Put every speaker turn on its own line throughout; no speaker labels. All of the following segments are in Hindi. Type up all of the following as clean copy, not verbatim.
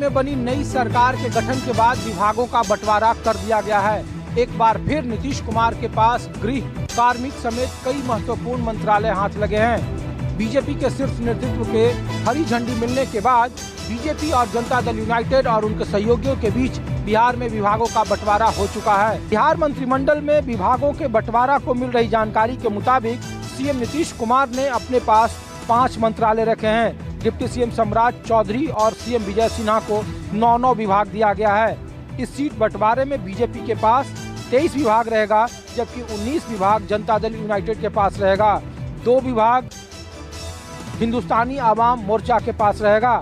में बनी नई सरकार के गठन के बाद विभागों का बंटवारा कर दिया गया है। एक बार फिर नीतीश कुमार के पास गृह, कार्मिक समेत कई महत्वपूर्ण मंत्रालय हाथ लगे हैं। बीजेपी के शीर्ष नेतृत्व के हरी झंडी मिलने के बाद बीजेपी और जनता दल यूनाइटेड और उनके सहयोगियों के बीच बिहार में विभागों का बंटवारा हो चुका है। बिहार मंत्रिमंडल में विभागों के बंटवारा को मिल रही जानकारी के मुताबिक सीएम नीतीश कुमार ने अपने पास 5 मंत्रालय रखे हैं। डिप्टी सीएम सम्राट चौधरी और सीएम विजय सिन्हा को 9 विभाग दिया गया है। इस सीट बंटवारे में बीजेपी के पास 23 विभाग रहेगा, जबकि 19 विभाग जनता दल यूनाइटेड के पास रहेगा। 2 विभाग हिंदुस्तानी आवाम मोर्चा के पास रहेगा।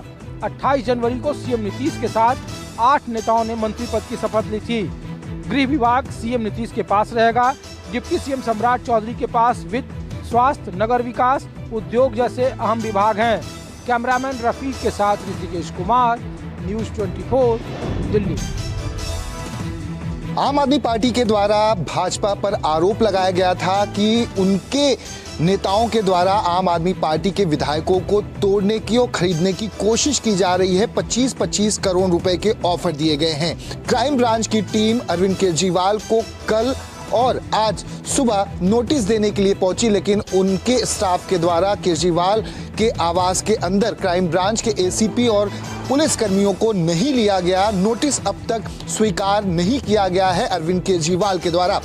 28 जनवरी को सीएम नीतीश के साथ 8 नेताओं ने मंत्री पद की शपथ ली थी। गृह विभाग सीएम नीतीश के पास रहेगा। डिप्टी सीएम सम्राट चौधरी के पास वित्त, स्वास्थ्य, नगर विकास, उद्योग जैसे अहम विभाग हैं। कैमरामैन रफीक के साथ ऋषिकेश कुमार, न्यूज़ 24 दिल्ली।
आम आदमी पार्टी के द्वारा भाजपा पर आरोप लगाया गया था कि उनके नेताओं के द्वारा आम आदमी पार्टी के विधायकों को तोड़ने की और खरीदने की कोशिश की जा रही है। 25-25 करोड़ रुपए के ऑफर दिए गए हैं। क्राइम ब्रांच की टीम अरविंद केजरीवाल को कल और आज सुबह नोटिस देने के लिए पहुंची, लेकिन उनके स्टाफ के द्वारा केजरीवाल के आवास के अंदर क्राइम ब्रांच के एसीपी और पुलिस कर्मियों को नहीं लिया गया। नोटिस अब तक स्वीकार नहीं किया गया है अरविंद केजरीवाल के द्वारा।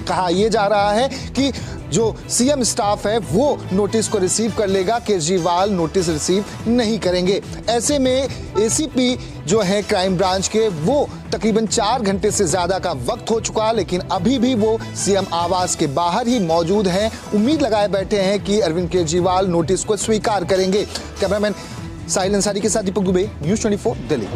कहा यह जा रहा है कि जो सीएम स्टाफ है वो नोटिस को रिसीव कर लेगा, केजरीवाल नोटिस रिसीव नहीं करेंगे। ऐसे में एसीपी जो है क्राइम ब्रांच के, वो तकरीबन 4 घंटे से ज्यादा का वक्त हो चुका, लेकिन अभी भी वो सीएम आवास के बाहर ही मौजूद हैं। उम्मीद लगाए बैठे हैं कि अरविंद केजरीवाल नोटिस को स्वीकार करेंगे। कैमरामैन साहिल अंसारी के साथ दीपक दुबे, न्यूज़ 24 दिल्ली।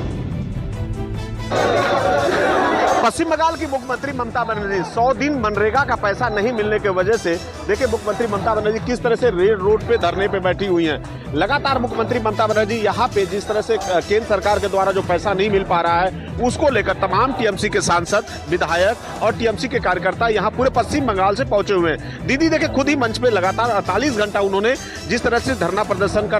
पश्चिम बंगाल की मुख्यमंत्री ममता बनर्जी 100 दिन मनरेगा का पैसा नहीं मिलने की वजह से देखिए मुख्यमंत्री ममता बनर्जी किस तरह से रेड रोड पे धरने पे बैठी हुई हैं। लगातार मुख्यमंत्री ममता बनर्जी यहाँ पे जिस तरह से केंद्र सरकार के द्वारा जो पैसा नहीं मिल पा रहा है उसको लेकर तमाम टीएमसी के सांसद, विधायक और टीएमसी के कार्यकर्ता यहाँ पूरे पश्चिम बंगाल से पहुंचे हुए हैं। दीदी देखिए खुद ही मंच पे लगातार 48 घंटा उन्होंने जिस तरह से धरना प्रदर्शन का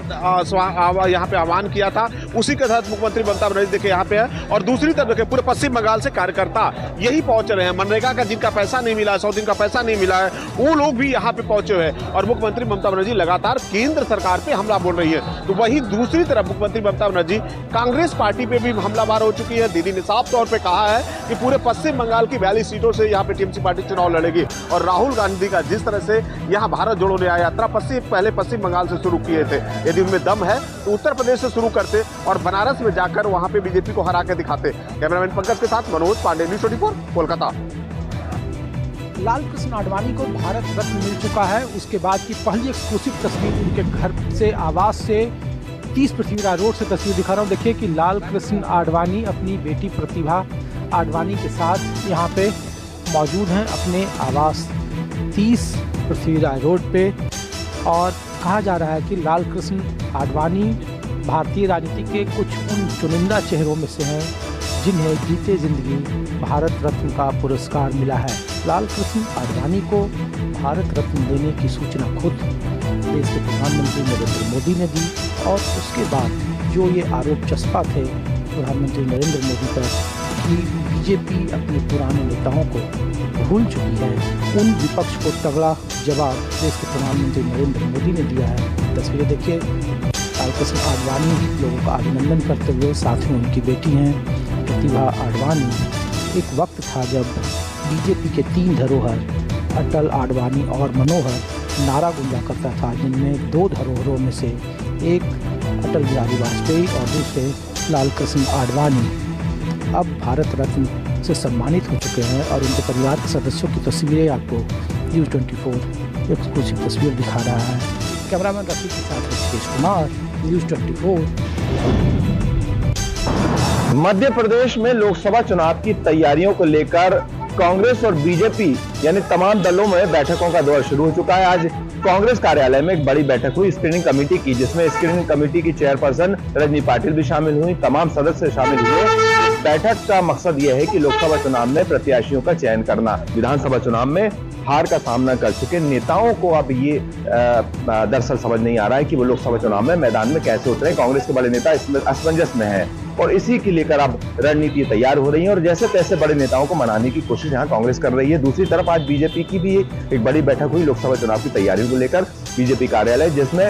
यहाँ पे आह्वान किया था, उसी के साथ मुख्यमंत्री ममता बनर्जी देखिए यहाँ पे है। और दूसरी तरफ देखिए पूरे पश्चिम बंगाल से कार्यकर्ता यही पहुंच रहे हैं। मनरेगा का जिनका पैसा नहीं मिला, 100 दिन का पैसा नहीं मिला है, वो लोग भी यहाँ पे पहुंचे हुए हैं। और मुख्यमंत्री ममता बनर्जी लगातार केंद्र सरकार पे हमला बोल रही है। तो वहीं दूसरी तरफ मुख्यमंत्री ममता बनर्जी कांग्रेस पार्टी पे भी हमलावर हो चुकी है। दीदी ने साफ तौर पे कहा है कि पूरे पश्चिम बंगाल की 42 सीटों से यहाँ पे टीएमसी पार्टी चुनाव लड़ेगी। और राहुल गांधी का जिस तरह से यहाँ भारत जोड़ो न्याय यात्रा पहले पश्चिम बंगाल से शुरू किए थे, यदि उनमें दम है तो उत्तर प्रदेश से शुरू करते और बनारस में जाकर वहां पे बीजेपी को हरा के दिखाते। कैमरामैन पंकज के साथ मनोज पांडे, न्यूज़ 24 कोलकाता।
लाल कृष्ण आडवाणी को भारत रत्न मिल चुका है। उसके बाद की पहली एक्सक्लूसिव तस्वीर उनके घर से, आवास से 30 पृथ्वीराज रोड से तस्वीर दिखा रहा हूँ। देखिए कि लाल कृष्ण आडवाणी अपनी बेटी प्रतिभा आडवाणी के साथ यहाँ पे मौजूद हैं अपने आवास 30 पृथ्वीराज रोड पे। और कहा जा रहा है कि लाल कृष्ण आडवाणी भारतीय राजनीति के कुछ उन चुनिंदा चेहरों में से हैं जिन्हें जीते जिंदगी भारत रत्न का पुरस्कार मिला है। लाल कृष्ण आडवाणी को भारत रत्न देने की सूचना खुद देश के प्रधानमंत्री नरेंद्र मोदी ने दी। और उसके बाद जो ये आरोप चस्पा थे प्रधानमंत्री नरेंद्र मोदी पर कि बीजेपी अपने पुराने नेताओं को भूल चुकी है, उन विपक्ष को तगड़ा जवाब देश के प्रधानमंत्री नरेंद्र मोदी ने दिया है। तस्वीरें देखिए, लाल कृष्ण आडवाणी लोगों का अभिनंदन करते हुए, साथ में उनकी बेटी हैं प्रतिभा आडवाणी। एक वक्त था जब बीजेपी के 3 धरोहर अटल, आडवाणी और मनोहर नारा गूंजा करता था, जिनमें 2 धरोहरों में से एक अटल बिहारी वाजपेयी और दूसरे लाल कृष्ण आडवाणी अब भारत रत्न से सम्मानित हो चुके हैं। और उनके परिवार के सदस्यों की तस्वीरें आपको न्यूज़ 24 एक्सक्लूसिव तस्वीर दिखा रहा है। कैमरामैन रफीक के साथ ऋषिकेश कुमार, न्यूज़ 24।
मध्य प्रदेश में लोकसभा चुनाव की तैयारियों को लेकर कांग्रेस और बीजेपी यानी तमाम दलों में बैठकों का दौर शुरू हो चुका है। आज कांग्रेस कार्यालय में एक बड़ी बैठक हुई स्क्रीनिंग कमेटी की, जिसमें स्क्रीनिंग कमेटी की चेयरपर्सन रजनी पाटिल भी शामिल हुई, तमाम सदस्य शामिल हुए। बैठक का मकसद यह है कि लोकसभा चुनाव में प्रत्याशियों का चयन करना। विधानसभा चुनाव में हार का सामना कर चुके नेताओं को अब ये दरअसल समझ नहीं आ रहा है कि वो लोकसभा चुनाव में मैदान में कैसे उतरे। कांग्रेस के बड़े नेता इसमें असमंजस में है और इसी के लेकर अब रणनीति तैयार हो रही है और जैसे तैसे बड़े नेताओं को मनाने की कोशिश यहाँ कांग्रेस कर रही है। दूसरी तरफ आज बीजेपी की भी एक बड़ी बैठक हुई लोकसभा चुनाव की तैयारियों को लेकर बीजेपी कार्यालय, जिसमें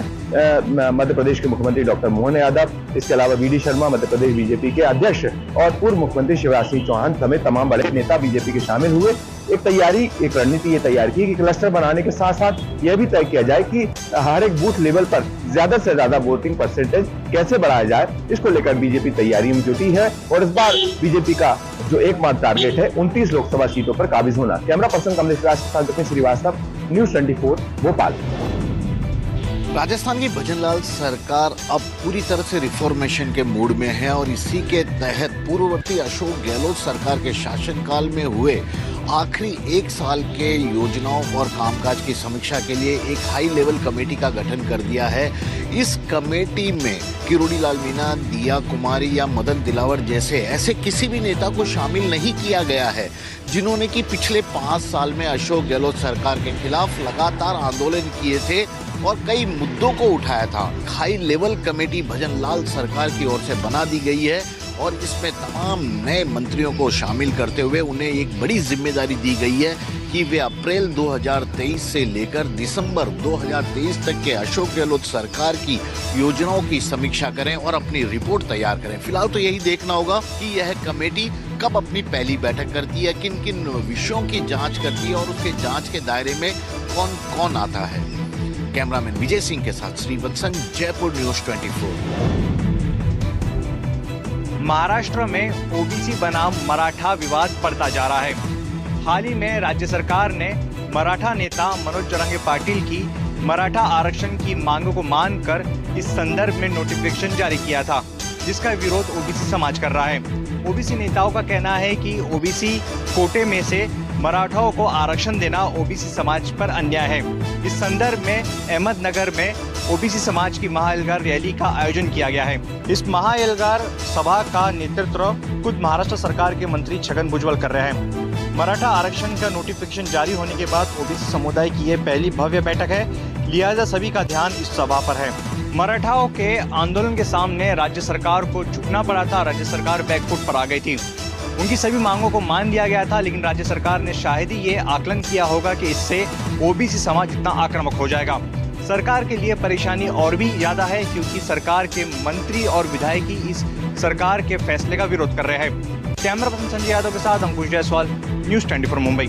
मध्य प्रदेश के मुख्यमंत्री डॉक्टर मोहन यादव, इसके अलावा V D Sharma Madhya Pradesh BJP के अध्यक्ष और पूर्व मुख्यमंत्री शिवराज सिंह चौहान समेत तमाम बड़े नेता बीजेपी के शामिल हुए। एक रणनीति ये तैयार की कि क्लस्टर बनाने के साथ साथ यह भी तय किया जाए कि हर एक बूथ लेवल पर ज्यादा से ज्यादा वोटिंग परसेंटेज कैसे बढ़ाया जाए। इसको लेकर बीजेपी तैयारी में जुटी है और इस बार बीजेपी का जो एकमात्र टारगेट है 29 लोकसभा सीटों पर काबिज होना। कैमरा पर्सन कमलेश के साथ जतिन श्रीवास्तव, न्यूज़ 24 भोपाल।
राजस्थान की भजनलाल सरकार अब पूरी तरह से रिफॉर्मेशन के मूड में है और इसी के तहत पूर्ववर्ती अशोक गहलोत सरकार के शासनकाल में हुए आखिरी एक साल के योजनाओं और कामकाज की समीक्षा के लिए एक हाई लेवल कमेटी का गठन कर दिया है। इस कमेटी में किरोड़ी लाल मीणा, दिया कुमारी या मदन दिलावर जैसे ऐसे किसी भी नेता को शामिल नहीं किया गया है जिन्होंने कि पिछले 5 साल में अशोक गहलोत सरकार के खिलाफ लगातार आंदोलन किए थे और कई मुद्दों को उठाया था। हाई लेवल कमेटी भजनलाल सरकार की ओर से बना दी गई है और इसमें तमाम नए मंत्रियों को शामिल करते हुए उन्हें एक बड़ी जिम्मेदारी दी गई है कि वे अप्रैल 2023 से लेकर दिसंबर 2023 तक के अशोक गहलोत सरकार की योजनाओं की समीक्षा करें और अपनी रिपोर्ट तैयार करें। फिलहाल तो यही देखना होगा कि यह कमेटी कब अपनी पहली बैठक करती है, किन किन विषयों की जांच करती है और उसके जांच के दायरे में कौन कौन आता है। कैमरामैन विजय सिंह के साथ श्रीवत्सन, जयपुर न्यूज़ 24।
महाराष्ट्र में ओबीसी बनाम मराठा विवाद बढ़ता जा रहा है। हाल ही में राज्य सरकार ने मराठा नेता मनोज जरांगे पाटिल की मराठा आरक्षण की मांगों को मानकर इस संदर्भ में नोटिफिकेशन जारी किया था, जिसका विरोध ओबीसी समाज कर रहा है। ओबीसी नेताओं का कहना है कि ओबीसी कोटे में से मराठाओं को आरक्षण देना ओबीसी समाज पर अन्याय है। इस संदर्भ में अहमदनगर में ओबीसी समाज की महाएल्गार रैली का आयोजन किया गया है। इस महाएल्गार सभा का नेतृत्व खुद महाराष्ट्र सरकार के मंत्री छगन भुजबल कर रहे हैं। मराठा आरक्षण का नोटिफिकेशन जारी होने के बाद ओबीसी समुदाय की ये पहली भव्य बैठक है, लिहाजा सभी का ध्यान इस सभा पर है। मराठाओं के आंदोलन के सामने राज्य सरकार को झुकना पड़ा था। राज्य सरकार बैकफुट पर आ गई थी। उनकी सभी मांगों को मान लिया गया था, लेकिन राज्य सरकार ने शायद ही ये आकलन किया होगा कि इससे ओबीसी समाज इतना आक्रामक हो जाएगा। सरकार के लिए परेशानी और भी ज्यादा है क्योंकि सरकार के मंत्री और विधायक इस सरकार के फैसले का विरोध कर रहे हैं। कैमरा पर्सन संजय यादव के साथ अंकुश जायसवाल, न्यूज़ 24 मुंबई।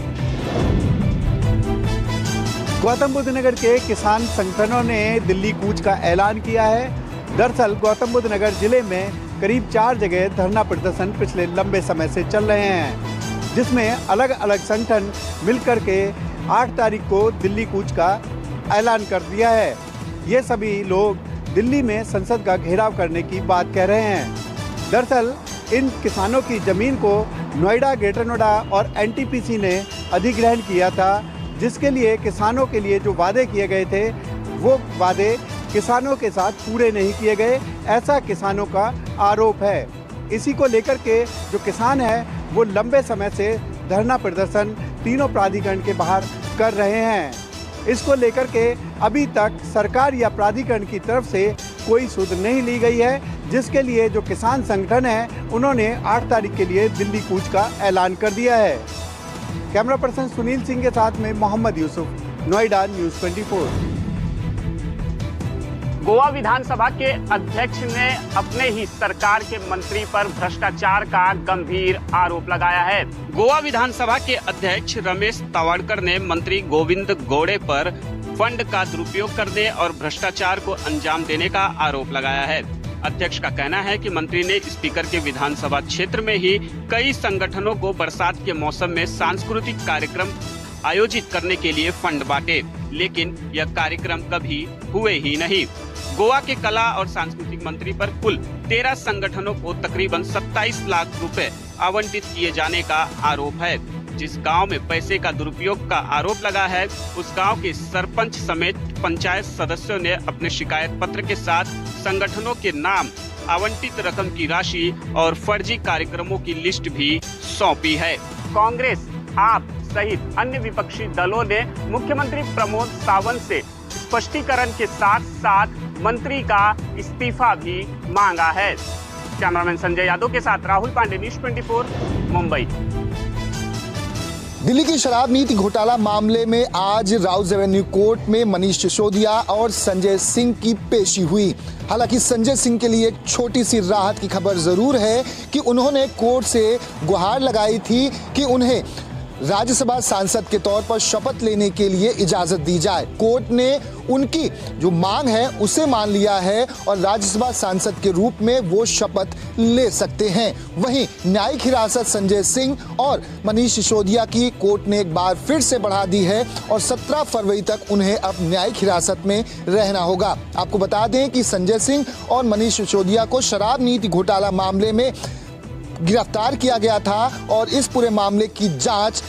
गौतम बुद्ध नगर के किसान संगठनों ने दिल्ली कूच का ऐलान किया है। दरअसल गौतम बुद्ध नगर जिले में करीब 4 जगह धरना प्रदर्शन पिछले लंबे समय से चल रहे हैं, जिसमें अलग अलग संगठन मिलकर के 8 तारीख को दिल्ली कूच का ऐलान कर दिया है। ये सभी लोग दिल्ली में संसद का घेराव करने की बात कह रहे हैं। दरअसल इन किसानों की जमीन को नोएडा, ग्रेटर नोएडा और एनटीपीसी ने अधिग्रहण किया था, जिसके लिए किसानों के लिए जो वादे किए गए थे वो वादे किसानों के साथ पूरे नहीं किए गए, ऐसा किसानों का आरोप है। इसी को लेकर के जो किसान हैं वो लंबे समय से धरना प्रदर्शन तीनों प्राधिकरण के बाहर कर रहे हैं। इसको लेकर के अभी तक सरकार या प्राधिकरण की तरफ से कोई सुध नहीं ली गई है, जिसके लिए जो किसान संगठन है उन्होंने 8 तारीख के लिए दिल्ली कूच का ऐलान कर दिया है। कैमरा पर्सन सुनील सिंह के साथ में मोहम्मद यूसुफ, नोएडा, न्यूज़ 24।
गोवा विधानसभा के अध्यक्ष ने अपने ही सरकार के मंत्री पर भ्रष्टाचार का गंभीर आरोप लगाया है। गोवा विधानसभा के अध्यक्ष रमेश तवाड़कर ने मंत्री गोविंद गौड़े पर फंड का दुरुपयोग करने और भ्रष्टाचार को अंजाम देने का आरोप लगाया है। अध्यक्ष का कहना है कि मंत्री ने स्पीकर के विधानसभा क्षेत्र में ही कई संगठनों को बरसात के मौसम में सांस्कृतिक कार्यक्रम आयोजित करने के लिए फंड बांटे, लेकिन यह कार्यक्रम कभी हुए ही नहीं। गोवा के कला और सांस्कृतिक मंत्री पर कुल 13 संगठनों को तकरीबन 27 लाख रुपए आवंटित किए जाने का आरोप है। जिस गांव में पैसे का दुरुपयोग का आरोप लगा है, उस गांव के सरपंच समेत पंचायत सदस्यों ने अपने शिकायत पत्र के साथ संगठनों के नाम, आवंटित रकम की राशि और फर्जी कार्यक्रमों की लिस्ट भी सौंपी है। कांग्रेस आप सहित अन्य विपक्षी दलों ने मुख्यमंत्री प्रमोद सावंत से स्पष्टीकरण के साथ साथ मंत्री का इस्तीफा भी मांगा है। कैमरामैन संजय यादव के साथ राहुल पांडे, न्यूज़ 24 मुंबई।
दिल्ली की शराब नीति घोटाला मामले में आज राउज एवेन्यू कोर्ट में मनीष सिसोदिया और संजय सिंह की पेशी हुई। हालांकि संजय सिंह के लिए एक छोटी सी राहत की खबर जरूर है कि उन्होंने कोर्ट से गुहार लगाई थी कि उन्हें राज्यसभा सांसद के तौर पर शपथ लेने के लिए इजाजत दी जाए। कोर्ट ने उनकी जो मांग है उसे मान लिया है और राज्यसभा सांसद के रूप में वो शपथ ले सकते हैं। वहीं न्यायिक हिरासत संजय सिंह और मनीष सिसोदिया की कोर्ट ने एक बार फिर से बढ़ा दी है और 17 फरवरी तक उन्हें अब न्यायिक हिरासत में रहना होगा। आपको बता दें कि संजय सिंह और मनीष सिसोदिया को शराब नीति घोटाला मामले में गिरफ्तार किया गया था और इस पूरे मामले की जांच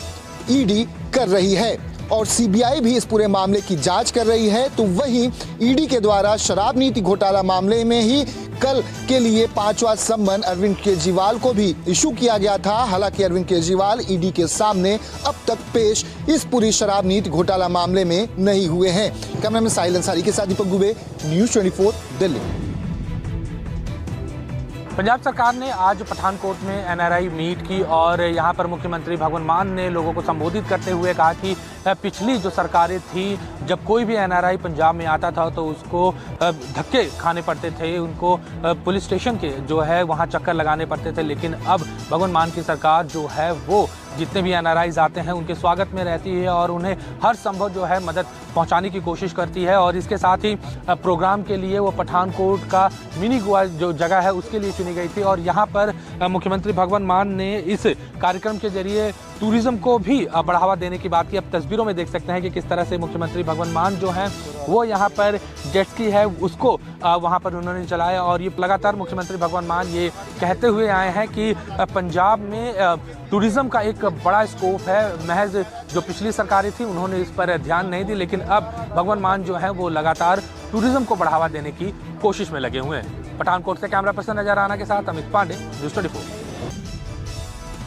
ईडी कर रही है और सीबीआई भी इस पूरे मामले की जांच कर रही है। तो वहीं ईडी के द्वारा शराब नीति घोटाला मामले में ही कल के लिए 5वां सम्मन अरविंद केजरीवाल को भी इशू किया गया था। हालांकि अरविंद केजरीवाल ईडी के सामने अब तक पेश इस पूरी शराब नीति घोटाला मामले में नहीं हुए हैं। कैमरामैन साहिल अंसारी के साथ दीपक दुबे, न्यूज़ 24 दिल्ली।
पंजाब सरकार ने आज पठानकोट में एनआरआई मीट की और यहां पर मुख्यमंत्री भगवंत मान ने लोगों को संबोधित करते हुए कहा कि पिछली जो सरकारें थी, जब कोई भी एनआरआई पंजाब में आता था तो उसको धक्के खाने पड़ते थे, उनको पुलिस स्टेशन के जो है वहां चक्कर लगाने पड़ते थे। लेकिन अब भगवंत मान की सरकार जो है वो जितने भी एनआरआईज आते हैं उनके स्वागत में रहती है और उन्हें हर संभव जो है मदद पहुंचाने की कोशिश करती है। और इसके साथ ही प्रोग्राम के लिए वो पठानकोट का मिनी गोवा जो जगह है उसके लिए चुनी गई थी और यहाँ पर मुख्यमंत्री भगवंत मान ने इस कार्यक्रम के जरिए टूरिज्म को भी बढ़ावा देने की बात की। अब तस्वीरों में देख सकते हैं कि किस तरह से मुख्यमंत्री भगवंत मान जो हैं वो यहाँ पर जेट स्की है उसको वहाँ पर उन्होंने चलाया और ये लगातार मुख्यमंत्री भगवंत मान ये कहते हुए आए हैं कि पंजाब में टूरिज्म का एक बड़ा स्कोप है। महज जो पिछली सरकारें थी उन्होंने इस पर ध्यान नहीं दी, लेकिन अब भगवंत मान जो है वो लगातार टूरिज्म को बढ़ावा देने की कोशिश में लगे हुए हैं। पठानकोट से कैमरा पर्सन नजर आना के साथ अमित पांडे, न्यूज़ 24।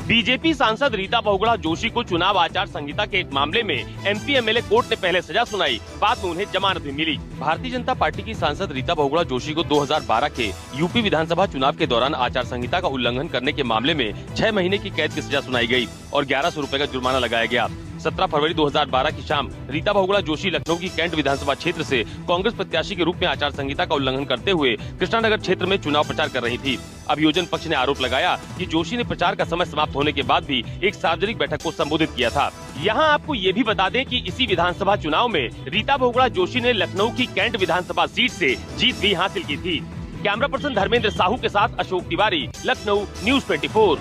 बीजेपी सांसद रीता बहुगुणा जोशी को चुनाव आचार संहिता के एक मामले में एमपी एमएलए कोर्ट ने पहले सजा सुनाई, बाद में उन्हें जमानत भी मिली। भारतीय जनता पार्टी की सांसद रीता बहुगुणा जोशी को 2012 के यूपी विधानसभा चुनाव के दौरान आचार संहिता का उल्लंघन करने के मामले में 6 महीने की कैद की सजा सुनाई गई और 1100 रुपए का जुर्माना लगाया गया। 17 फरवरी 2012 की शाम रीता बहुगुणा जोशी लखनऊ की कैंट विधानसभा क्षेत्र से कांग्रेस प्रत्याशी के रूप में आचार संहिता का उल्लंघन करते हुए कृष्णानगर क्षेत्र में चुनाव प्रचार कर रही थी। अभियोजन पक्ष ने आरोप लगाया कि जोशी ने प्रचार का समय समाप्त होने के बाद भी एक सार्वजनिक बैठक को संबोधित किया था। यहाँ आपको ये भी बता दें कि इसी विधानसभा चुनाव में रीता बहुगुणा जोशी ने लखनऊ की कैंट विधानसभा सीट से जीत भी हासिल की थी। कैमरा पर्सन धर्मेंद्र साहू के साथ अशोक तिवारी, लखनऊ, न्यूज़ 24।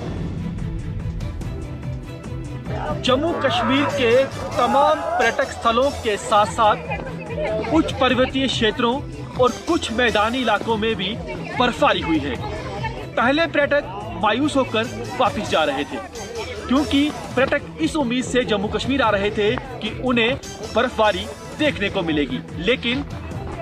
जम्मू कश्मीर के तमाम पर्यटक स्थलों के साथ साथ उच्च पर्वतीय क्षेत्रों और कुछ मैदानी इलाकों में भी बर्फबारी हुई है। पहले पर्यटक मायूस होकर वापस जा रहे थे क्योंकि पर्यटक इस उम्मीद से जम्मू कश्मीर आ रहे थे कि उन्हें बर्फबारी देखने को मिलेगी, लेकिन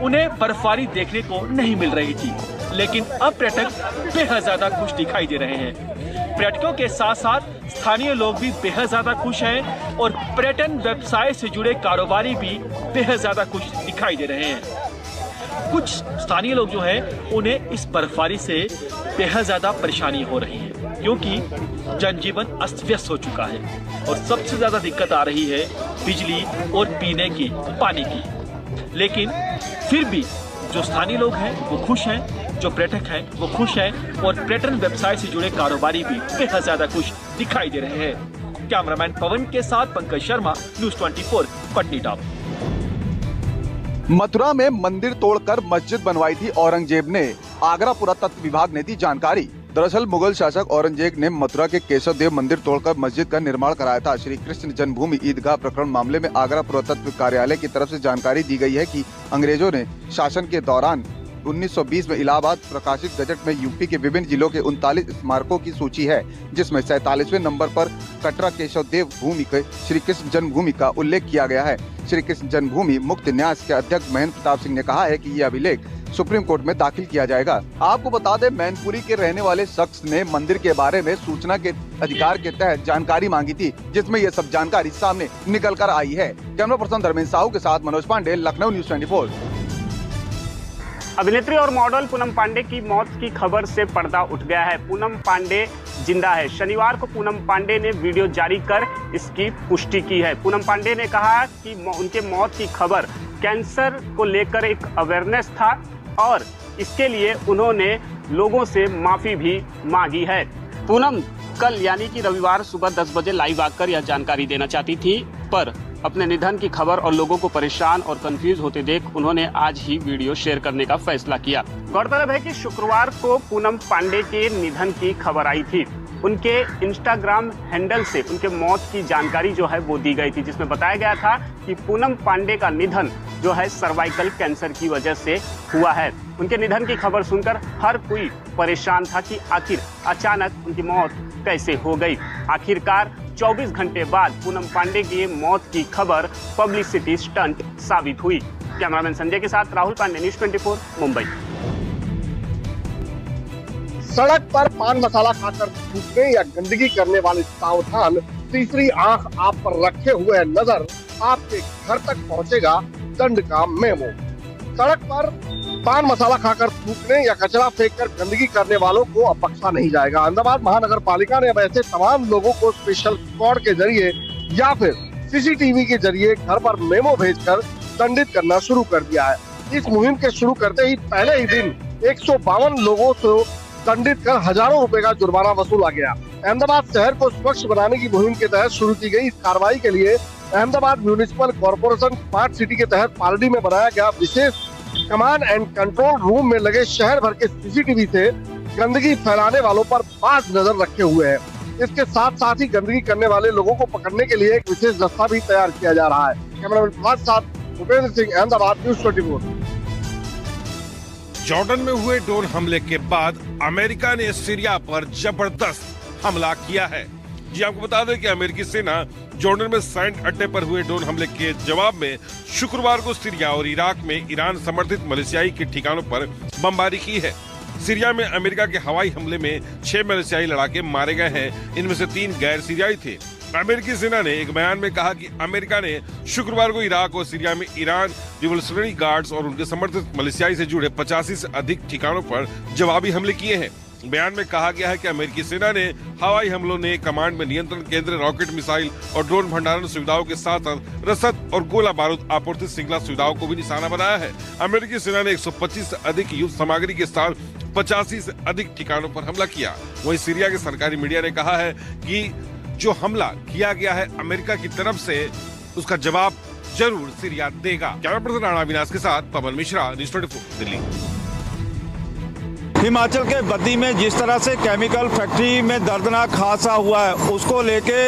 उन्हें बर्फबारी देखने को नहीं मिल रही थी। लेकिन अब पर्यटक बेहद ज्यादा खुश दिखाई दे रहे हैं। पर्यटकों के साथ साथ स्थानीय लोग भी बेहद ज्यादा खुश हैं और पर्यटन व्यवसाय से जुड़े कारोबारी भी बेहद ज्यादा खुश दिखाई दे रहे हैं। कुछ स्थानीय लोग जो हैं उन्हें इस बर्फबारी से बेहद ज्यादा परेशानी हो रही है क्योंकि जनजीवन अस्त व्यस्त हो चुका है और सबसे ज्यादा दिक्कत आ रही है बिजली और पीने की पानी की। लेकिन फिर भी जो स्थानीय लोग हैं वो खुश हैं, जो पर्यटक हैं वो खुश हैं और पर्यटन व्यवसाय से जुड़े कारोबारी भी बेहद ज्यादा खुश दिखाई दे रहे हैं। कैमरामैन पवन के साथ पंकज शर्मा, न्यूज़ 24, पटनीटॉप।
मथुरा में मंदिर तोड़कर मस्जिद बनवाई थी औरंगजेब ने, आगरा पुरातत्व विभाग ने दी जानकारी। दरअसल मुगल शासक औरंगजेब ने मथुरा के केशव देव मंदिर तोड़कर मस्जिद का निर्माण कराया था। श्री कृष्ण जन्मभूमि ईदगाह प्रकरण मामले में आगरा पुरातत्व कार्यालय की तरफ से जानकारी दी गई है कि अंग्रेजों ने शासन के दौरान 1920 में इलाहाबाद प्रकाशित गजट में यूपी के विभिन्न जिलों के 39 स्मारकों की सूची है, जिसमें 47वें नंबर पर कटरा केशव देव भूमि के श्री कृष्ण जन्मभूमि का उल्लेख किया गया है। श्री कृष्ण जन्मभूमि मुक्त न्यास के अध्यक्ष महेंद्र प्रताप सिंह ने कहा है कि यह अभिलेख सुप्रीम कोर्ट में दाखिल किया जाएगा। आपको बता दें, मैनपुरी के रहने वाले शख्स ने मंदिर के बारे में सूचना के अधिकार के तहत जानकारी मांगी थी, जिसमें ये सब जानकारी सामने निकल कर आई है। कैमरा पर्सन धर्मेंद्र साहू के साथ मनोज पांडे, लखनऊ न्यूज 24।
अभिनेत्री और मॉडल पूनम पांडे की मौत की खबर से पर्दा उठ गया है। पूनम पांडे जिंदा है। शनिवार को पूनम पांडे ने वीडियो जारी कर इसकी पुष्टि की है। पूनम पांडे ने कहा कि उनके मौत की खबर कैंसर को लेकर एक अवेयरनेस था और इसके लिए उन्होंने लोगों से माफी भी मांगी है। पूनम कल यानी कि रविवार सुबह 10 बजे लाइव आकर यह जानकारी देना चाहती थी, पर अपने निधन की खबर और लोगों को परेशान और कंफ्यूज होते देख उन्होंने आज ही वीडियो शेयर करने का फैसला किया। गौरतलब है कि शुक्रवार को पूनम पांडे के निधन की खबर आई थी। उनके इंस्टाग्राम हैंडल से उनके मौत की जानकारी जो है वो दी गई थी, जिसमें बताया गया था कि पूनम पांडे का निधन जो है सर्वाइकल कैंसर की वजह से हुआ है। उनके निधन की खबर सुनकर हर कोई परेशान था कि आखिर अचानक उनकी मौत कैसे हो गई। आखिरकार 24 घंटे बाद पूनम पांडे की मौत की खबर पब्लिसिटी स्टंट साबित हुई। कैमरामैन संजय के साथ राहुल पांडे, न्यूज 24, मुंबई।
सड़क पर पान मसाला खाकर थूकने या गंदगी करने वाले सावधान, तीसरी आंख आप पर रखे हुए नजर, आपके घर तक पहुंचेगा दंड का मेमो। सड़क पर पान मसाला खाकर थूकने या कचरा फेंककर गंदगी करने वालों को अब बख्शा नहीं जाएगा। अहमदाबाद महानगर पालिका ने अब ऐसे तमाम लोगों को स्पेशल स्क्वाड के जरिए या फिर सीसीटीवी के जरिए घर पर मेमो भेजकर दंडित करना शुरू कर दिया है। इस मुहिम के शुरू करते ही पहले ही दिन 152 लोगों से दंडित कर हजारों रुपए का जुर्माना वसूला गया। अहमदाबाद शहर को स्वच्छ बनाने की मुहिम के तहत शुरू की गई इस कार्रवाई के लिए Ahmedabad municipal corporation smart city के तहत पालड़ी में बनाया गया विशेष कमांड एंड कंट्रोल रूम में लगे शहर भर के सीसीटीवी से गंदगी फैलाने वालों पर बाज नजर रखे हुए हैं। इसके साथ साथ ही गंदगी करने वाले लोगों को पकड़ने के लिए एक विशेष दस्ता भी तैयार किया जा रहा है। कैमरामैन के साथ भूपेंद्र सिंह, अहमदाबाद, न्यूज 24।
जॉर्डन में हुए ड्रोन हमले के बाद अमेरिका ने सीरिया पर जबरदस्त हमला किया है। जी आपको बता दें कि अमेरिकी सेना जॉर्डन में सैंड अड्डे पर हुए ड्रोन हमले के जवाब में शुक्रवार को सीरिया और इराक में ईरान समर्थित मलेशियाई के ठिकानों पर बमबारी की है। सीरिया में अमेरिका के हवाई हमले में 6 मलेशियाई लड़ाके मारे गए हैं। इनमें से 3 गैर सीरियाई थे। अमेरिकी सेना ने एक बयान में कहा कि अमेरिका ने शुक्रवार को इराक और सीरिया में ईरान रिवोल्यूशनरी गार्ड्स और उनके समर्थित मलेशियाई से जुड़े 85 से अधिक ठिकानों पर जवाबी हमले किए हैं। बयान में कहा गया है कि अमेरिकी सेना ने हवाई हमलों ने कमांड में नियंत्रण केंद्र, रॉकेट, मिसाइल और ड्रोन भंडारण सुविधाओं के साथ साथ रसद और गोला बारूद आपूर्ति श्रृंखला सुविधाओं को भी निशाना बनाया है। अमेरिकी सेना ने 125 से अधिक युद्ध सामग्री के साथ 85 से अधिक ठिकानों पर हमला किया। वहीं सीरिया के सरकारी मीडिया ने कहा है कि जो हमला किया गया है अमेरिका की तरफ से, उसका जवाब जरूर सीरिया देगा। कैमरा पर्सन राणा विनाश के साथ पवन मिश्रा, न्यूज 24, दिल्ली।
हिमाचल के बद्दी में जिस तरह से केमिकल फैक्ट्री में दर्दनाक हादसा हुआ है, उसको लेके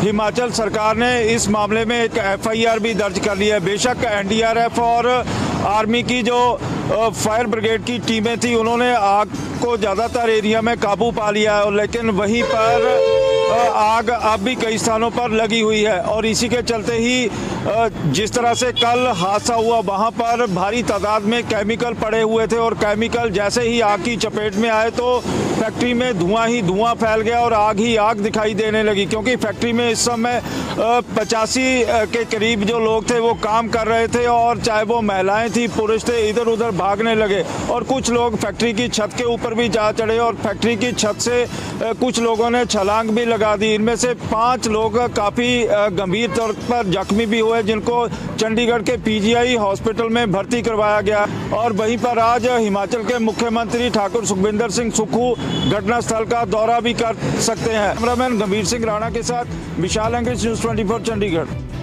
हिमाचल सरकार ने इस मामले में एक FIR भी दर्ज कर ली है। बेशक NDRF और आर्मी की जो फायर ब्रिगेड की टीमें थी, उन्होंने आग को ज़्यादातर एरिया में काबू पा लिया है, लेकिन वहीं पर आग अब भी कई स्थानों पर लगी हुई है। और इसी के चलते ही जिस तरह से कल हादसा हुआ, वहां पर भारी तादाद में केमिकल पड़े हुए थे और केमिकल जैसे ही आग की चपेट में आए तो फैक्ट्री में धुआं ही धुआं फैल गया और आग ही आग दिखाई देने लगी। क्योंकि फैक्ट्री में इस समय 85 के करीब जो लोग थे वो काम कर रहे थे, और चाहे वो महिलाएं थी, पुरुष थे, इधर उधर भागने लगे। और कुछ लोग फैक्ट्री की छत के ऊपर भी जा चढ़े और फैक्ट्री की छत से कुछ लोगों ने छलांग भी लगा दी। इनमें से 5 लोग काफ़ी गंभीर तौर पर जख्मी भी हुए, जिनको चंडीगढ़ के PGI हॉस्पिटल में भर्ती करवाया गया। और वहीं पर आज हिमाचल के मुख्यमंत्री ठाकुर सुखविंदर सिंह सुक्खू घटनास्थल का दौरा भी कर सकते हैं। कैमरामैन गंभीर सिंह राणा के साथ विशाल अंग्रेज, न्यूज 24, चंडीगढ़।